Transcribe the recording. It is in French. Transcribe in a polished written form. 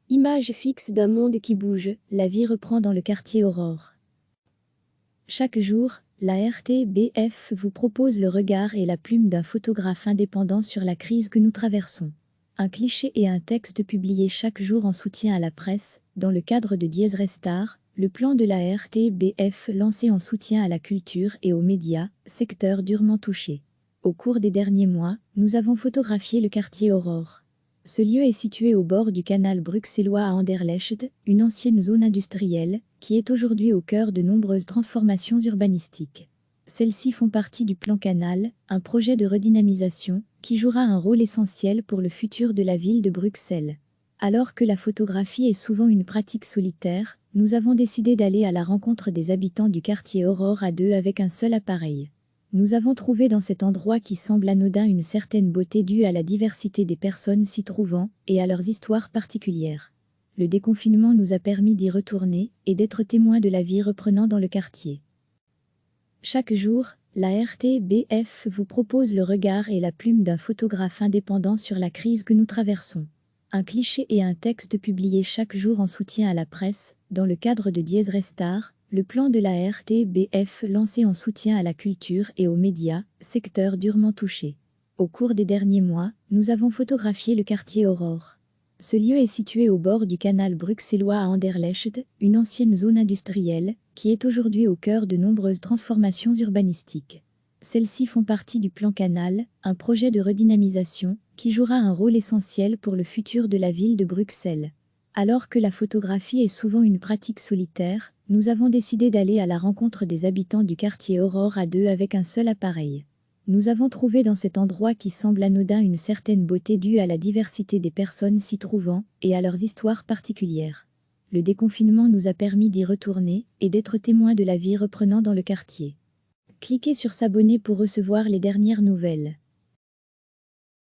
Image fixe d'un monde qui bouge, la vie reprend dans le quartier Aurore. Chaque jour, la RTBF vous propose le regard et la plume d'un photographe indépendant sur la crise que nous traversons. Un cliché et un texte publiés chaque jour en soutien à la presse, dans le cadre de Dies Restar, le plan de la RTBF lancé en soutien à la culture et aux médias, secteur durement touché. Au cours des derniers mois, nous avons photographié le quartier Aurore. Ce lieu est situé au bord du canal bruxellois à Anderlecht, une ancienne zone industrielle, qui est aujourd'hui au cœur de nombreuses transformations urbanistiques. Celles-ci font partie du plan Canal, un projet de redynamisation, qui jouera un rôle essentiel pour le futur de la ville de Bruxelles. Alors que la photographie est souvent une pratique solitaire, nous avons décidé d'aller à la rencontre des habitants du quartier Aurore à deux avec un seul appareil. Nous avons trouvé dans cet endroit qui semble anodin une certaine beauté due à la diversité des personnes s'y trouvant et à leurs histoires particulières. Le déconfinement nous a permis d'y retourner et d'être témoins de la vie reprenant dans le quartier. Chaque jour, la RTBF vous propose le regard et la plume d'un photographe indépendant sur la crise que nous traversons. Un cliché et un texte publiés chaque jour en soutien à la presse, dans le cadre de Dies Restar, le plan de la RTBF lancé en soutien à la culture et aux médias, secteur durement touché. Au cours des derniers mois, nous avons photographié le quartier Aurore. Ce lieu est situé au bord du canal bruxellois à Anderlecht, une ancienne zone industrielle, qui est aujourd'hui au cœur de nombreuses transformations urbanistiques. Celles-ci font partie du plan Canal, un projet de redynamisation, qui jouera un rôle essentiel pour le futur de la ville de Bruxelles. Alors que la photographie est souvent une pratique solitaire, nous avons décidé d'aller à la rencontre des habitants du quartier Aurore à deux avec un seul appareil. Nous avons trouvé dans cet endroit qui semble anodin une certaine beauté due à la diversité des personnes s'y trouvant et à leurs histoires particulières. Le déconfinement nous a permis d'y retourner et d'être témoins de la vie reprenant dans le quartier. Cliquez sur s'abonner pour recevoir les dernières nouvelles.